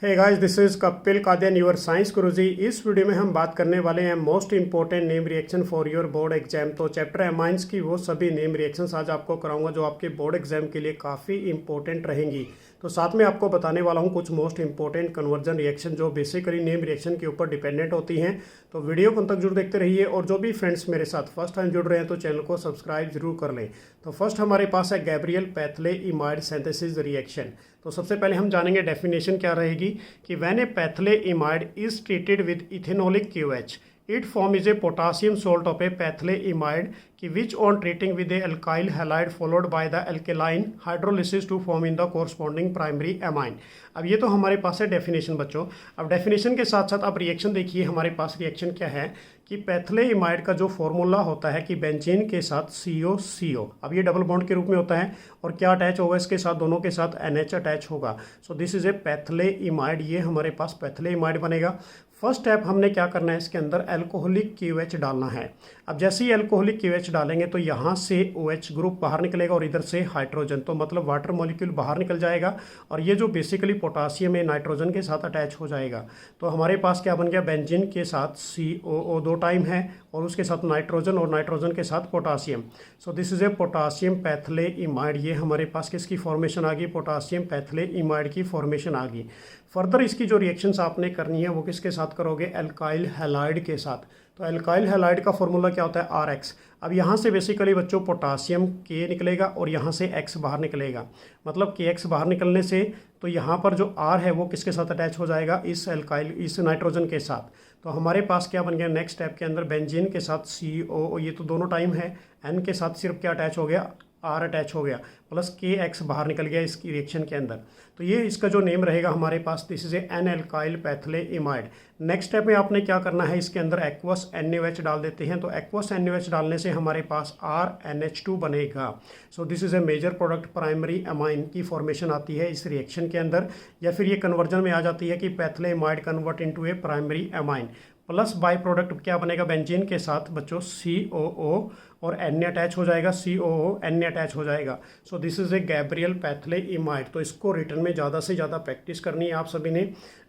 Hey guys, this is Kapil Kadian your science guruji. इस video में हम बात करने वाले हैं most important name reaction for your board exam. तो चैप्टर एमाइंस की वो सभी नेम रिएक्शंस आज आपको कराऊंगा जो आपके बोर्ड एग्जाम के लिए काफ़ी इंपॉर्टेंट रहेंगी। तो साथ में आपको बताने वाला हूँ कुछ मोस्ट इंपॉर्टेंट कन्वर्जन रिएक्शन जो बेसिकली नेम रिएक्शन के ऊपर डिपेंडेंट होती हैं। तो वीडियो को अंत तक जरूर देखते रहिए, और जो भी फ्रेंड्स मेरे साथ फर्स्ट टाइम जुड़ रहे हैं तो चैनल को सब्सक्राइब जरूर कर लें। तो फर्स्ट हमारे पास है Gabriel phthalimide synthesis reaction. तो सबसे पहले हम जानेंगे डेफिनेशन क्या रहेगी कि when a phthalimide is treated with ethanolic QH, it form is a potassium salt of a phthalimide कि which on treating with a alkyl halide followed by the alkaline hydrolysis to form in the corresponding primary amine. अब ये तो हमारे पास है definition बच्चों। अब definition के साथ साथ अब रिएक्शन देखिए, हमारे पास रिएक्शन क्या है कि पैथले इमाइड का जो फॉर्मूला होता है कि बेंजीन के साथ CO। अब ये डबल बॉन्ड के रूप में होता है, और क्या अटैच होगा इसके साथ, दोनों के साथ NH अटैच होगा। सो this is A phthalimide, ये हमारे पास पैथले इमाइड बनेगा। फर्स्ट स्टेप हमने क्या करना है, इसके अंदर एल्कोहलिक QH डालना है। अब जैसे ही एल्कोहलिक QH डालेंगे तो यहाँ से OH ग्रुप बाहर निकलेगा और इधर से हाइड्रोजन, तो मतलब वाटर मॉलिक्यूल बाहर निकल जाएगा, और ये जो बेसिकली पोटासियम है नाइट्रोजन के साथ अटैच हो जाएगा। तो हमारे पास क्या बन गया, बेंजीन के साथ COO 2 टाइम है, और उसके साथ नाइट्रोजन, और नाइट्रोजन के साथ potassium. So this is a potassium phthalimide. ये हमारे पास किसकी फॉर्मेशन आ गई, पोटासियम पैथले इमाइड की फॉर्मेशन आ गई। फर्दर इसकी जो रिएक्शंस आपने करनी है वो किसके साथ करोगे, एल्काइल हैलाइड के साथ। तो एल्काइल हैलाइड का फॉर्मूला क्या होता है, RX। अब यहाँ से बेसिकली बच्चों पोटासियम K निकलेगा और यहाँ से X बाहर निकलेगा, मतलब KX बाहर निकलने से तो यहाँ पर जो R है वो किसके साथ अटैच हो जाएगा, इस नाइट्रोजन के साथ। तो हमारे पास क्या बन गया, नेक्स्ट स्टेप के अंदर बेंजीन के साथ CO, ये तो दोनों टाइम है, N के साथ सिर्फ क्या अटैच हो गया, R अटैच हो गया, प्लस KX बाहर निकल गया इसकी रिएक्शन के अंदर। तो ये इसका जो नेम रहेगा हमारे पास, this is a an alkyl phthalimide. Next step में आपने क्या करना है, इसके अंदर एक्वस NaOH डाल देते हैं। तो एक्वस NaOH डालने से हमारे पास RNH2 बनेगा। So this is a major product, primary amine की फॉर्मेशन आती है इस रिएक्शन के अंदर, या फिर ये कन्वर्जन में आ जाती है कि phthalimide convert into a primary amine. Plus by product क्या बनेगा, बेंजीन के साथ बच्चों COO और Na अटैच हो जाएगा, COO Na अटैच हो जाएगा। So this is a Gabriel phthalimide. तो इसको रिटर्न में ज़्यादा से ज़्यादा प्रैक्टिस करनी है आप सभी ने।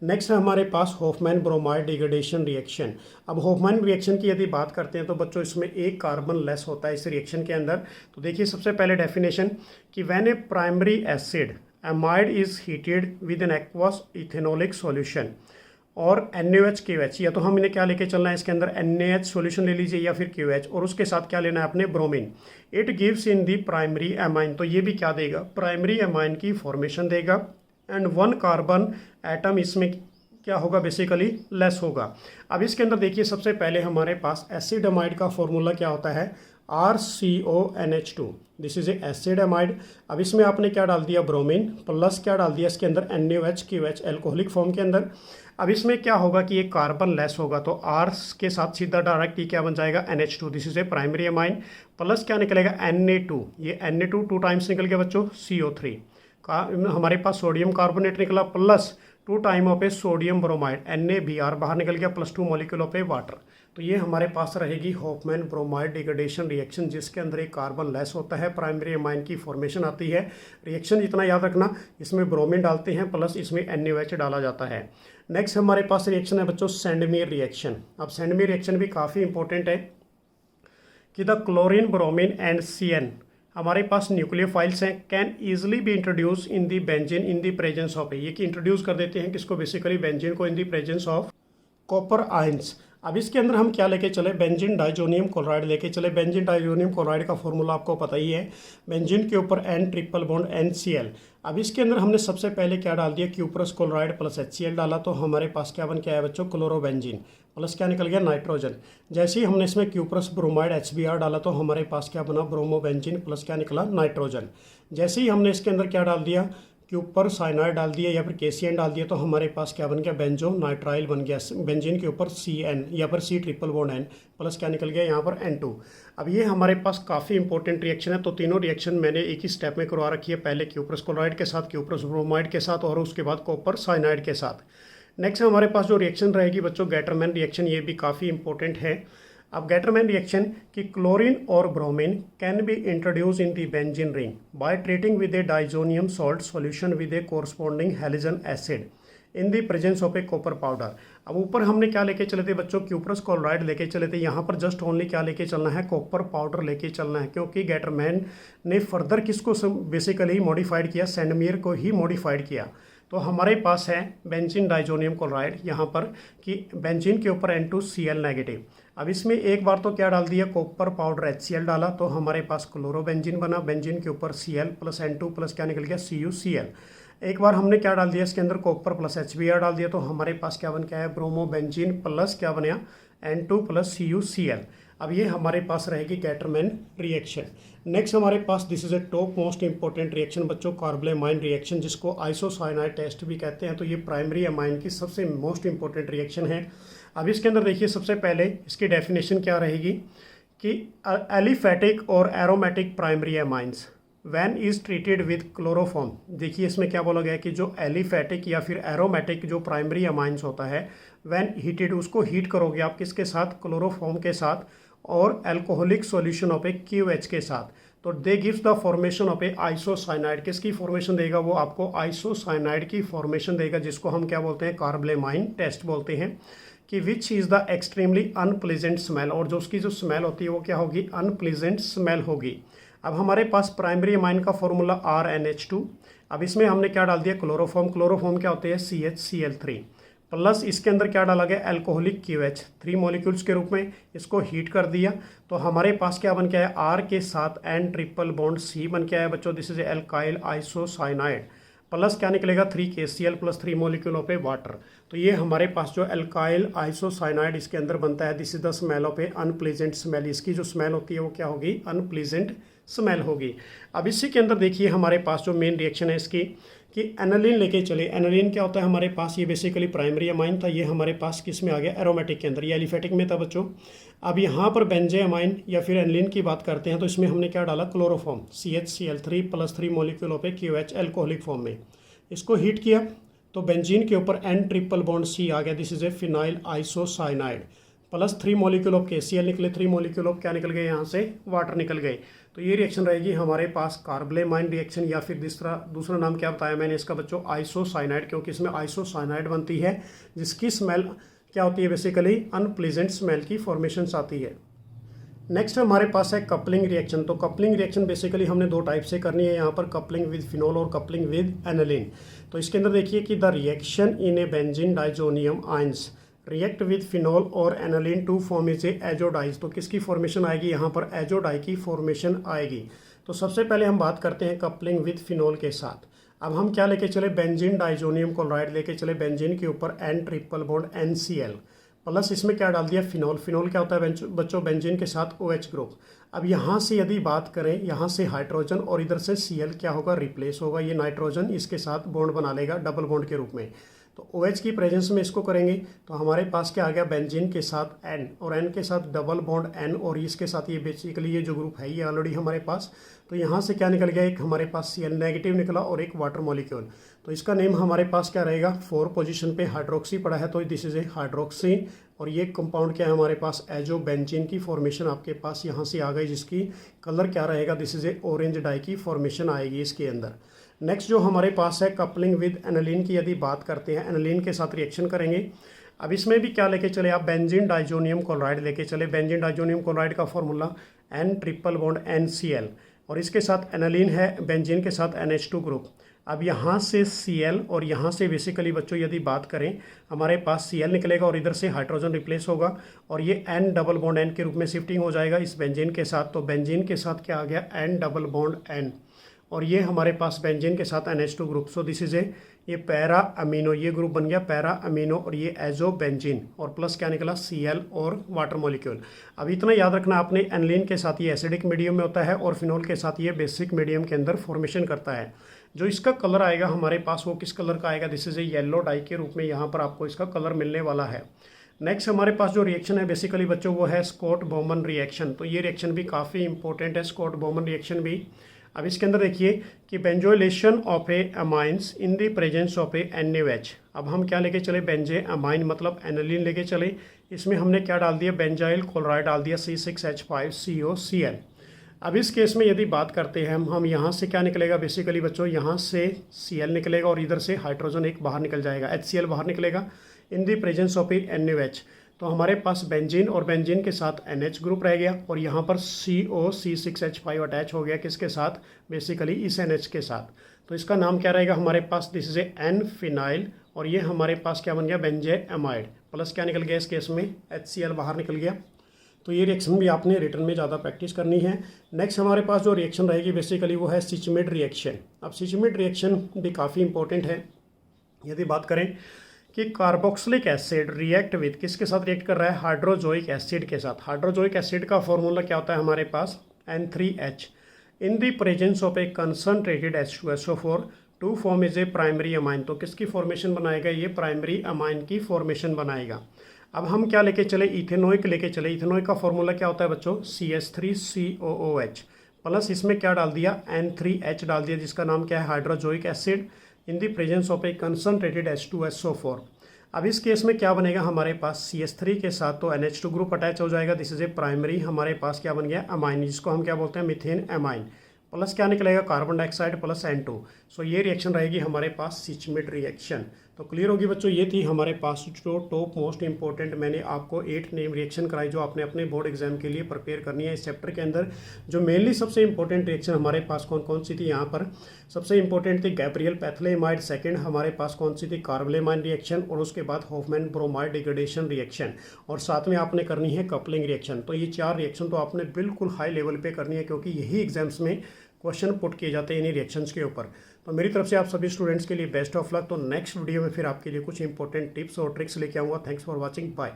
नेक्स्ट है हमारे पास होफमैन ब्रोमाइड डिग्रेडेशन रिएक्शन। अब होफमैन रिएक्शन की यदि बात करते हैं तो बच्चों इसमें एक कार्बन लेस होता है इस रिएक्शन के अंदर। तो देखिए सबसे पहले डेफिनेशन कि when a primary acid amide is heated with an aqueous ethanolic solution और NaOH KOH, या तो हम इन्हें क्या लेके चलना है, इसके अंदर NaH सॉल्यूशन ले लीजिए या फिर KOH, और उसके साथ क्या लेना है अपने, bromine. It gives in the primary amine. तो ये भी क्या देगा, प्राइमरी एमाइन की फॉर्मेशन देगा, एंड 1 कार्बन एटम इसमें क्या होगा, बेसिकली लेस होगा। अब इसके अंदर देखिए सबसे पहले हमारे पास एसिड एमाइड का फॉर्मूला क्या होता है, RCONH2। This is A acid amide. अब इसमें आपने क्या डाल दिया, ब्रोमीन, प्लस क्या डाल दिया इसके अंदर, NaOH KOH एल्कोहलिक फॉर्म के अंदर। अब इसमें क्या होगा कि एक कार्बन लेस होगा, तो R के साथ सीधा डायरेक्ट क्या बन जाएगा, NH2। This is a primary amine. Plus क्या निकलेगा, Na2। ये Na2 2 टाइम्स निकल गया बच्चों, CO3 का हमारे पास सोडियम कार्बोनेट निकला, plus 2 time of A sodium bromide, NaBr बाहर निकल गया, plus 2 molecule of A water. तो ये हमारे पास रहेगी होफमैन ब्रोमाइड डिग्रेडेशन रिएक्शन, जिसके अंदर एक कार्बन लेस होता है, प्राइमरी एमाइन की फॉर्मेशन आती है। रिएक्शन इतना याद रखना, इसमें ब्रोमीन डालते हैं, प्लस इसमें NaOH डाला जाता है। नेक्स्ट हमारे पास रिएक्शन है बच्चों सेंडमेयर रिएक्शन। अब सेंडमेयर रिएक्शन भी काफ़ी इंपॉर्टेंट है कि the chlorine, bromine and CN हमारे पास न्यूक्लियोफाइल्स हैं, can easily be introduce in the benzene in the presence of, ये कि इंट्रोड्यूस कर देते हैं किसको, बेसिकली बेंजीन को, in the presence of copper ions. अब इसके अंदर हम क्या लेके चले, बेंजीन डाइजोनियम क्लोराइड लेके चले। बेंजीन डाइजोनियम क्लोराइड का फॉर्मूला आपको पता ही है, बेंजीन के ऊपर N ट्रिपल बॉन्ड NCl। अब इसके अंदर हमने सबसे पहले क्या डाल दिया, क्यूप्रस क्लोराइड प्लस HCl डाला, तो हमारे पास क्या बन के आया बच्चों, क्लोरोबेंजीन, प्लस क्या निकल गया, नाइट्रोजन। जैसे ही हमने इसमें क्यूप्रस ब्रोमाइड HBr डाला तो हमारे पास क्या बना, ब्रोमोबेंजीन, प्लस क्या निकला, नाइट्रोजन। जैसे ही हमने इसके अंदर क्या डाल दिया, के ऊपर साइनाइड डाल दिया या फिर KCN डाल दिया, तो हमारे पास क्या बन गया, बेंजो नाइट्राइल बन गया। बेंजीन के ऊपर CN या फिर C triple bond N, plus क्या निकल गया यहाँ पर N2। अब ये हमारे पास काफ़ी इंपॉर्टेंट रिएक्शन है। तो तीनों रिएक्शन मैंने एक ही स्टेप में करवा रखी है, पहले क्यूप्रस क्लोराइड के साथ, क्यूप्रस ब्रोमाइड के साथ, और उसके बाद कॉपर साइनाइड के साथ। नेक्स्ट हमारे पास जो रिएक्शन रहेगी बच्चों गैटरमैन रिएक्शन, ये भी काफ़ी इंपॉर्टेंट है। अब गैटरमैन रिएक्शन कि क्लोरीन और bromine can be introduce in the benzene ring by treating with A diazonium salt solution with A corresponding halogen acid. In the presence of A copper powder. अब ऊपर हमने क्या लेके चले थे बच्चों, क्यूप्रस क्लोराइड लेके चले थे, यहाँ पर जस्ट ओनली क्या लेके चलना है, कॉपर पाउडर लेके चलना है, क्योंकि गेटरमैन ने फर्दर किसको बेसिकली मॉडिफाइड किया, सैंडमेयर को ही मॉडिफाइड किया। तो हमारे पास है बेंजीन डाइजोनियम क्लोराइड यहाँ पर कि बेंजीन के ऊपर N2Cl नेगेटिव। अब इसमें एक बार तो क्या डाल दिया, कॉपर पाउडर HCl डाला, तो हमारे पास क्लोरोबेंजीन बना, बेंजीन के ऊपर Cl प्लस N2 प्लस क्या निकल गया, CuCl। एक बार हमने क्या डाल दिया इसके अंदर, कॉपर प्लस HBr डाल दिया, तो हमारे पास क्या बन गया है, ब्रोमोबेंजीन प्लस क्या बना, N2 प्लस CuCl। अब ये हमारे पास रहेगी गेटरमैन रिएक्शन। नेक्स्ट हमारे पास this is a top most important reaction बच्चों, कार्बोलेमाइन रिएक्शन, जिसको आइसोसाइनाइड टेस्ट भी कहते हैं। तो ये प्राइमरी अमाइन की सबसे मोस्ट इंपॉर्टेंट रिएक्शन है। अब इसके अंदर देखिए सबसे पहले इसकी डेफिनेशन क्या रहेगी कि एलिफेटिक और aromatic primary amines when is treated with chloroform. देखिए इसमें क्या बोला गया है कि जो एलिफेटिक या फिर एरोमेटिक जो प्राइमरी अमाइंस होता है, वैन हीटेड, उसको हीट करोगे आप किसके साथ, क्लोरोफॉर्म के साथ और alcoholic solution of a QH के साथ, तो they gives the formation of a isocyanide. किसकी फॉर्मेशन देगा, वो आपको आइसोसाइनाइड की फॉर्मेशन देगा, जिसको हम क्या बोलते हैं, कार्बोलेमाइन टेस्ट बोलते हैं, कि which is the extremely unpleasant smell, और जो उसकी जो स्मेल होती है वो क्या होगी, अनप्लीजेंट स्मेल होगी। अब हमारे पास प्राइमरी अमाइन का फॉर्मूला RNH2। अब इसमें हमने क्या डाल दिया, क्लोरोफॉर्म। क्लोरोफॉर्म क्या होते हैं, CHCl3 प्लस इसके अंदर क्या डाला गया, अल्कोहलिक QH 3 मॉलिक्यूल्स के रूप में, इसको हीट कर दिया, तो हमारे पास क्या बन के आया, R के साथ N ट्रिपल बॉन्ड C बन के आया बच्चों, this is alkyl isocyanide, plus क्या निकलेगा 3KCl plus 3 molecule of A water. तो ये हमारे पास जो एल्काइल आइसोसाइनाइड इसके अंदर बनता है, this is the smell of A unpleasant smell. इसकी जो स्मेल होती है वो क्या होगी, अनप्लीजेंट स्मेल होगी। अब इसी के अंदर देखिए हमारे पास जो मेन रिएक्शन है इसकी कि एनालिन लेके चले। एनालिन क्या होता है हमारे पास, ये बेसिकली प्राइमरी अमाइन था, ये हमारे पास किस में आ गया, एरोमेटिक के अंदर, ये एलिफेटिक में था बच्चों। अब यहाँ पर बेंजे अमाइन या फिर एनालिन की बात करते हैं, तो इसमें हमने क्या डाला, chloroform CHCl3 plus 3 molecule of a QH alcoholic form में, इसको हीट किया, तो बेंजीन के ऊपर N ट्रिपल बॉन्ड C आ गया, this is A phenyl isocyanide, plus 3 molecule of KCl निकले, 3 मॉलिक्यूल ऑफ क्या निकल गए, यहाँ से वाटर निकल गए। तो ये रिएक्शन रहेगी हमारे पास कार्बोलेमाइन रिएक्शन, या फिर दूसरा नाम क्या बताया मैंने इसका बच्चों, आइसोसाइनाइड, क्योंकि इसमें आइसोसाइनाइड बनती है जिसकी स्मेल क्या होती है, बेसिकली अनप्लीजेंट स्मेल की फॉर्मेशन आती है। नेक्स्ट हमारे पास है कपलिंग रिएक्शन। तो कपलिंग रिएक्शन बेसिकली हमने दो टाइप से करनी है यहाँ पर, कपलिंग विद फिनोल और कपलिंग विद एनालिन। तो इसके अंदर देखिए कि the reaction in A benzene diazonium ions react with phenol और एनालिन टू फॉर्म इज एजोडाइज। तो किसकी फॉर्मेशन आएगी, यहाँ पर एजोडाई की फॉर्मेशन आएगी। तो सबसे पहले हम बात करते हैं कपलिंग विद फिनोल के साथ। अब हम क्या लेके चले, बेंजीन डाइजोनियम क्लोराइड लेके चले, बेंजीन के ऊपर N triple bond NCl plus इसमें क्या डाल दिया, फिनोल। फिनोल क्या होता है बच्चों, बेंजीन के साथ OH ग्रुप। अब यहाँ से यदि बात करें, यहाँ से हाइड्रोजन और इधर से Cl क्या होगा, रिप्लेस होगा, ये नाइट्रोजन इसके साथ बॉन्ड बना लेगा डबल बॉन्ड के रूप में। तो OH की प्रेजेंस में इसको करेंगे, तो हमारे पास क्या आ गया, बेंजीन के साथ N और N के साथ डबल बॉन्ड N, और इसके साथ ये बेसिकली ये जो ग्रुप है ये ऑलरेडी हमारे पास। तो यहाँ से क्या निकल गया, एक हमारे पास Cl नेगेटिव निकला और एक वाटर मॉलिक्यूल। तो इसका नेम हमारे पास क्या रहेगा, 4 पोजीशन पे हाइड्रोक्सी पड़ा है, तो दिस इज ए हाइड्रोक्सी। और ये कंपाउंड क्या है हमारे पास, एजो बेंजीन की फॉर्मेशन आपके पास यहाँ से आ गई, जिसकी कलर क्या रहेगा, this is a orange dye की फॉर्मेशन आएगी इसके अंदर। नेक्स्ट जो हमारे पास है कपलिंग विद एनालिन की यदि बात करते हैं, एनालिन के साथ रिएक्शन करेंगे। अब इसमें भी क्या लेके चले आप, बेंजीन डाइजोनियम क्लोराइड लेके चले। बेंजीन डाइजोनियम क्लोराइड का formula N triple bond NCl, और इसके साथ एनालिन है बेंजीन के साथ NH2 ग्रुप। अब यहाँ से Cl और यहाँ से बेसिकली बच्चों यदि बात करें, हमारे पास Cl निकलेगा और इधर से हाइड्रोजन रिप्लेस होगा, और ये N डबल बॉन्ड N के रूप में शिफ्टिंग हो जाएगा इस बेंजीन के साथ। तो बेंजीन के साथ क्या आ गया, N डबल बॉन्ड N, और ये हमारे पास बेंजीन के साथ NH2 group. So this is ए ये पैरा अमीनो, ये ग्रुप बन गया पैरा अमीनो, और ये एजो बेंजीन, और प्लस क्या निकला, Cl और वाटर मॉलिक्यूल। अब इतना याद रखना आपने, एनालिन के साथ ये एसिडिक मीडियम में होता है और फिनोल के साथ ये बेसिक मीडियम के अंदर फॉर्मेशन करता है। जो इसका कलर आएगा हमारे पास वो किस कलर का आएगा, this is A yellow die के रूप में यहाँ पर आपको इसका कलर मिलने वाला है। नेक्स्ट हमारे पास जो रिएक्शन है बेसिकली बच्चों वो है स्कॉट बोमन रिएक्शन। तो ये रिएक्शन भी काफ़ी इंपॉर्टेंट है, स्कॉट बोमन रिएक्शन भी। अब इसके अंदर देखिए कि benzoylation of A amines in the presence of a NaOH। अब हम क्या लेके चले, बेंजे अमाइन मतलब एनालिन लेके चले। इसमें हमने क्या डाल दिया, बेंजाइल क्लोराइड डाल दिया, C6H5COCl। अब इस केस में यदि बात करते हैं हम यहाँ से क्या निकलेगा बेसिकली बच्चों, यहाँ से Cl निकलेगा और इधर से हाइड्रोजन एक बाहर निकल जाएगा, HCl बाहर निकलेगा in the presence of a NaOH। तो हमारे पास बेंजीन और बेंजीन के साथ NH ग्रुप रह गया और यहाँ पर COC6H5 अटैच हो गया किसके साथ, बेसिकली इस NH के साथ। तो इसका नाम क्या रहेगा हमारे पास, this is a N phenyl और ये हमारे पास क्या बन गया, बेंजेमाइड प्लस क्या निकल गया इस केस में, HCl बाहर निकल गया। तो ये रिएक्शन भी आपने रिटर्न में ज़्यादा प्रैक्टिस करनी है। नेक्स्ट हमारे पास जो रिएक्शन रहेगी बेसिकली वो है सिचमेट रिएक्शन। अब सिचमेट रिएक्शन भी काफ़ी इंपॉर्टेंट है। यदि बात करें कि कार्बोक्सिलिक एसिड रिएक्ट विद किसके साथ रिएक्ट कर रहा है, हाइड्रोजोइक एसिड के साथ। हाइड्रोजोइक एसिड का फॉर्मूला क्या होता है हमारे पास, N3H in the presence of a concentrated H2SO4 to form is a primary amine. तो किसकी फॉर्मेशन बनाएगा, ये प्राइमरी अमाइन की फॉर्मेशन बनाएगा। अब हम क्या लेके चले, इथेनोइक लेके चले। इथेनोइक का फॉर्मूला क्या होता है बच्चों, CH3COOH प्लस इसमें क्या डाल दिया, N3H डाल दिया जिसका नाम क्या है, hydrazoic acid in the presence of a concentrated H2SO4। अब इस केस में क्या बनेगा हमारे पास, CH3 के साथ तो NH2 ग्रुप अटैच हो जाएगा, दिस इज ए प्राइमरी हमारे पास क्या बन गया, अमाइन, जिसको हम क्या बोलते हैं, मिथेन अमाइन प्लस क्या निकलेगा, कार्बन डाइऑक्साइड प्लस N2। सो ये रिएक्शन रहेगी हमारे पास सिचमेट रिएक्शन। तो क्लियर होगी बच्चों, ये थी हमारे पास जो टॉप मोस्ट इंपॉर्टेंट मैंने आपको 8 नेम रिएक्शन कराई जो आपने अपने बोर्ड एग्जाम के लिए प्रिपेयर करनी है। इस चैप्टर के अंदर जो मेनली सबसे इंपॉर्टेंट रिएक्शन हमारे पास कौन कौन सी थी, यहाँ पर सबसे इंपॉर्टेंट थी गैब्रियल पैथियोलामाइड, सेकंड हमारे पास कौन सी थी, कार्बोलेमाइन रिएक्शन, और उसके बाद हॉफमैन ब्रोमाइड डिग्रेडेशन रिएक्शन, और साथ में आपने करनी है कपलिंग रिएक्शन। तो ये 4 रिएक्शन तो आपने बिल्कुल हाई लेवल पे करनी है क्योंकि यही एग्जाम्स में क्वेश्चन पुट किए जाते हैं इन्हीं रिएक्शंस के ऊपर। तो मेरी तरफ से आप सभी स्टूडेंट्स के लिए बेस्ट ऑफ लक। तो नेक्स्ट वीडियो में फिर आपके लिए कुछ इंपॉर्टेंट टिप्स और ट्रिक्स लेके आऊँगा। Thanks for watching, bye.